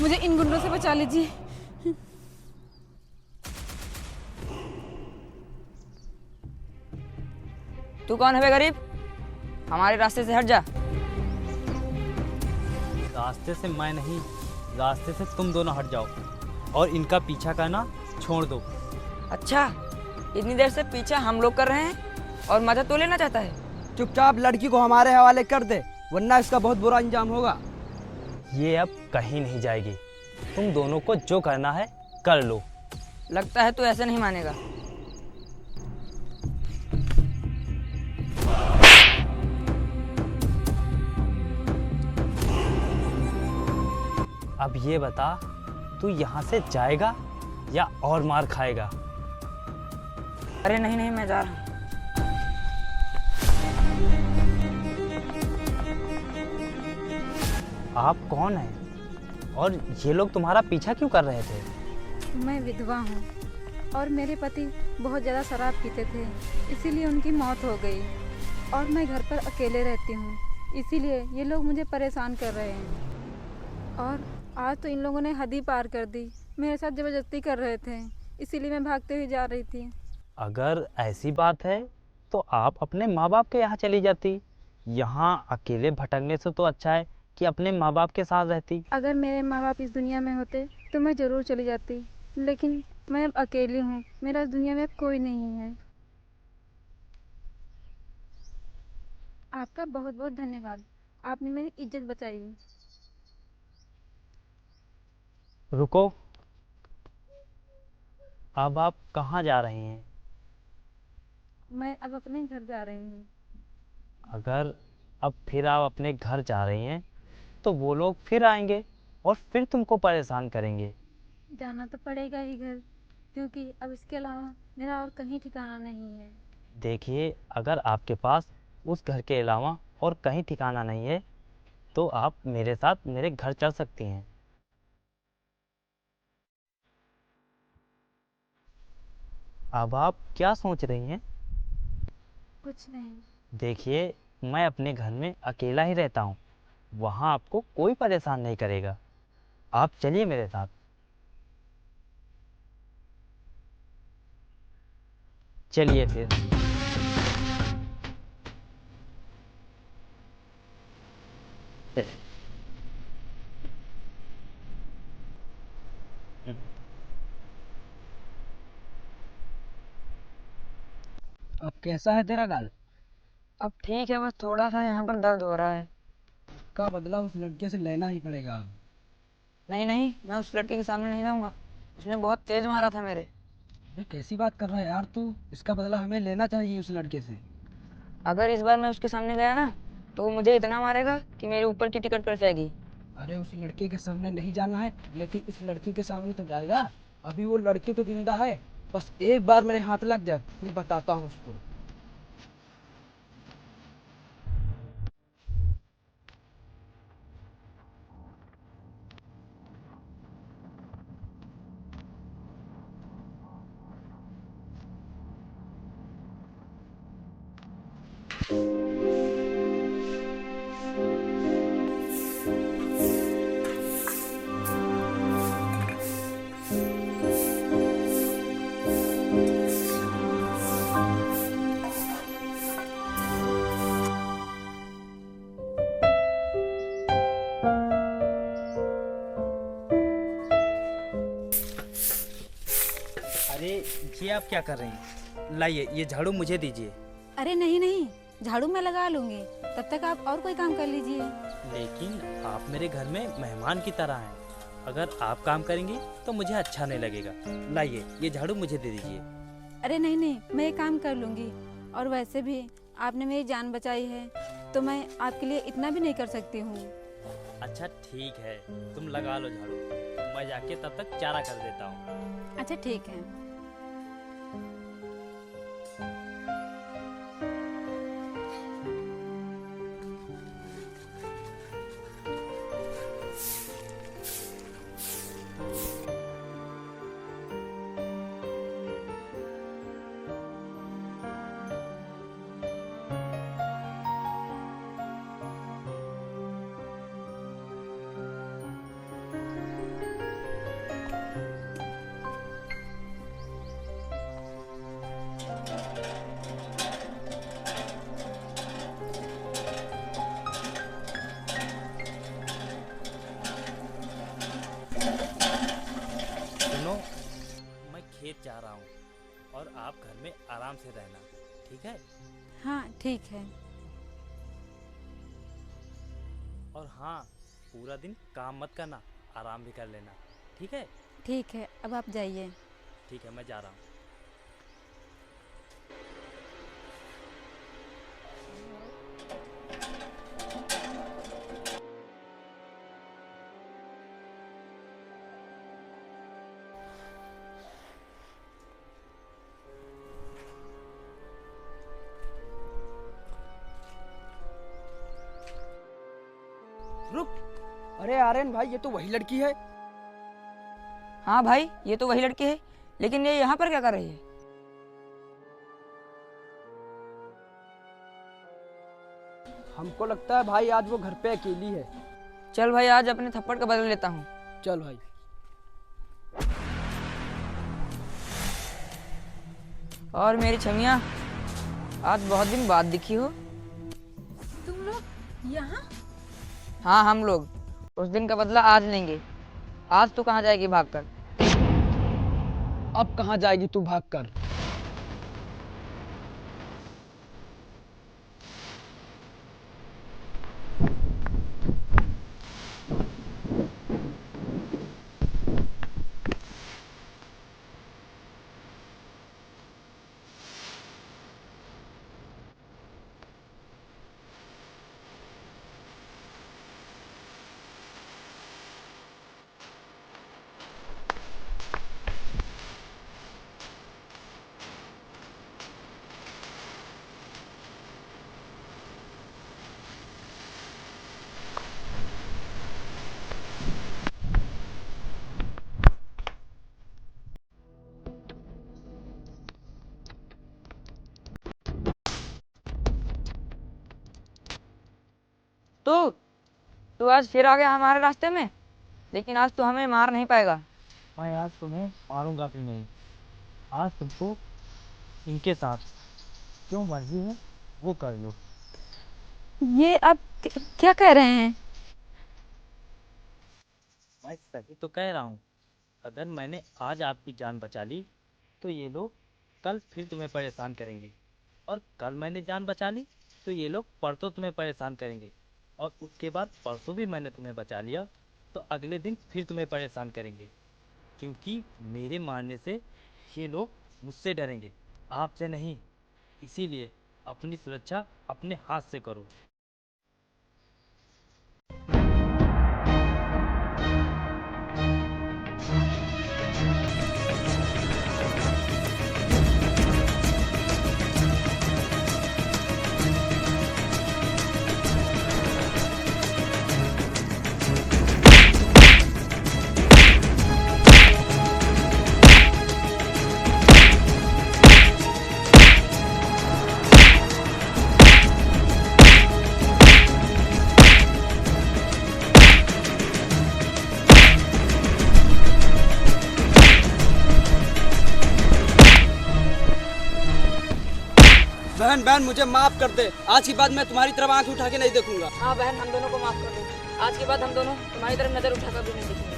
मुझे इन गुंडों से बचा लीजिए। तू कौन है बे गरीब? हमारे रास्ते से हट जा। रास्ते से मैं नहीं, रास्ते से तुम दोनों हट जाओ और इनका पीछा करना छोड़ दो। अच्छा, इतनी देर से पीछा हम लोग कर रहे हैं और मजा तो लेना चाहता है। चुपचाप लड़की को हमारे हवाले कर दे, वरना इसका बहुत बुरा अंजाम होगा। ये अब कहीं नहीं जाएगी। तुम दोनों को जो करना है कर लो। लगता है तू ऐसे नहीं मानेगा। अब ये बता, तू यहाँ से जाएगा या और मार खाएगा? अरे नहीं नहीं, मैं जा रहा हूँ। आप कौन हैं और ये लोग तुम्हारा पीछा क्यों कर रहे थे? मैं विधवा हूँ और मेरे पति बहुत ज़्यादा शराब पीते थे, इसीलिए उनकी मौत हो गई और मैं घर पर अकेले रहती हूँ, इसीलिए ये लोग मुझे परेशान कर रहे हैं। और आज तो इन लोगों ने हद ही पार कर दी, मेरे साथ ज़बरदस्ती कर रहे थे, इसीलिए मैं भागते हुए जा रही थी। अगर ऐसी बात है तो आप अपने माँ बाप के यहाँ चली जाती। यहाँ अकेले भटकने से तो अच्छा है कि अपने माँ बाप के साथ रहती। अगर मेरे माँ बाप इस दुनिया में होते तो मैं ज़रूर चली जाती, लेकिन मैं अब अकेली हूँ, मेरा इस दुनिया में अब कोई नहीं है। आपका बहुत बहुत धन्यवाद, आपने मेरी इज्जत बचाई। रुको, अब आप कहाँ जा रही हैं? मैं अब अपने घर जा रही हूँ। अगर अब फिर आप अपने घर जा रही हैं तो वो लोग फिर आएंगे और फिर तुमको परेशान करेंगे। जाना तो पड़ेगा ही घर, क्योंकि अब इसके अलावा मेरा और कहीं ठिकाना नहीं है। देखिए, अगर आपके पास उस घर के अलावा और कहीं ठिकाना नहीं है तो आप मेरे साथ मेरे घर चल सकती हैं। अब आप क्या सोच रही हैं? कुछ नहीं। देखिए, मैं अपने घर में अकेला ही रहता हूँ, वहाँ आपको कोई परेशान नहीं करेगा। आप चलिए मेरे साथ। चलिए फिर। अब कैसा है तेरा गाल? अब ठीक है, बस थोड़ा सा यहाँ पर दर्द हो रहा है। का बदला उस लड़के से लेना ही पड़ेगा। नहीं नहीं, मैं उस लड़के के सामने नहीं जाऊँगा, उसने बहुत तेज मारा था मेरे। ये कैसी बात कर रहा है यार तू? इसका बदला हमें लेना चाहिए उस लड़के से। अगर इस बार मैं उसके सामने गया ना तो वो मुझे इतना मारेगा कि मेरे ऊपर की टिकट कट जाएगी। अरे उस लड़के के सामने नहीं जाना है, लेकिन इस लड़की के सामने तो जाएगा। अभी वो लड़की तो जिंदा है, बस एक बार मेरे हाथ लग जाए, मैं बताता हूँ उसको। अरे ये आप क्या कर रही हैं? लाइए, ये झाड़ू मुझे दीजिए। अरे नहीं नहीं, झाड़ू मैं लगा लूँगी, तब तक आप और कोई काम कर लीजिए। लेकिन आप मेरे घर में मेहमान की तरह हैं। अगर आप काम करेंगी तो मुझे अच्छा नहीं लगेगा। लाइए, ये झाड़ू मुझे दे दीजिए। अरे नहीं नहीं, मैं ये काम कर लूँगी, और वैसे भी आपने मेरी जान बचाई है तो मैं आपके लिए इतना भी नहीं कर सकती हूँ। अच्छा ठीक है, तुम लगा लो झाड़ू, मैं जाके तब तक चारा कर देता हूँ। अच्छा ठीक है। और आप घर में आराम से रहना, ठीक है? हाँ ठीक है। और हाँ, पूरा दिन काम मत करना, आराम भी कर लेना, ठीक है? ठीक है, अब आप जाइए। ठीक है, मैं जा रहा हूँ। रुक। अरे आर्यन भाई, ये तो वही लड़की है। हाँ भाई, ये तो वही लड़की है, लेकिन ये यहाँ पर क्या कर रही है? हमको लगता है भाई आज वो घर पे अकेली है। चल भाई, आज अपने थप्पड़ का बदला लेता हूँ। चल भाई। और मेरी छमिया, आज बहुत दिन बाद दिखी हो। तुम लोग यहाँ? हाँ, हम लोग उस दिन का बदला आज लेंगे। आज तू कहाँ जाएगी भागकर? अब कहाँ जाएगी तू भागकर? तू तू आज फिर आ गया हमारे रास्ते में, लेकिन आज तू हमें मार नहीं पाएगा। मैं आज तुम्हें मारूंगा भी नहीं। आज तुमको इनके साथ जो मर्जी है वो कर लो। ये आप क्या कह रहे हैं? मैं सही तो कह रहा हूँ। अगर मैंने आज आपकी जान बचा ली तो ये लोग कल फिर तुम्हें परेशान करेंगे, और कल मैंने जान बचा ली तो ये लोग परसों तुम्हें परेशान करेंगे, और उसके बाद परसों भी मैंने तुम्हें बचा लिया तो अगले दिन फिर तुम्हें परेशान करेंगे, क्योंकि मेरे मारने से ये लोग मुझसे डरेंगे, आपसे नहीं। इसीलिए अपनी सुरक्षा अपने हाथ से करो। बहन बहन, मुझे माफ कर दे। आज के बाद मैं तुम्हारी तरफ आंख उठा के नहीं देखूंगा। हाँ बहन, हम दोनों को माफ कर दो। आज के बाद हम दोनों तुम्हारी तरफ नजर उठाकर भी नहीं देखेंगे।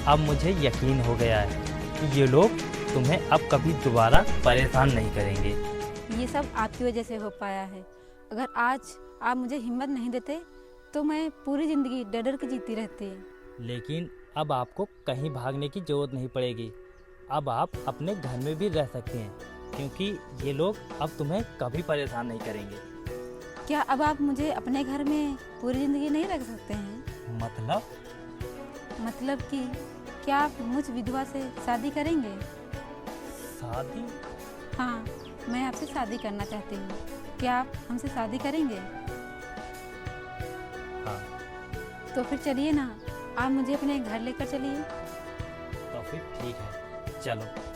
अब मुझे यकीन हो गया है कि ये लोग तुम्हें अब कभी दोबारा परेशान नहीं करेंगे। ये सब आपकी वजह से हो पाया है। अगर आज आप मुझे हिम्मत नहीं देते तो मैं पूरी ज़िंदगी डर डर के जीती रहती। लेकिन अब आपको कहीं भागने की ज़रूरत नहीं पड़ेगी। अब आप अपने घर में भी रह सकते हैं, क्योंकि ये लोग अब तुम्हें कभी परेशान नहीं करेंगे। क्या अब आप मुझे अपने घर में पूरी ज़िंदगी नहीं रख सकते हैं? मतलब कि क्या आप मुझ विधवा से शादी करेंगे? शादी? हाँ, मैं आपसे शादी करना चाहती हूँ। क्या आप हमसे शादी करेंगे? हाँ। तो फिर चलिए ना, आप मुझे अपने घर लेकर चलिए। तो फिर ठीक है, चलो।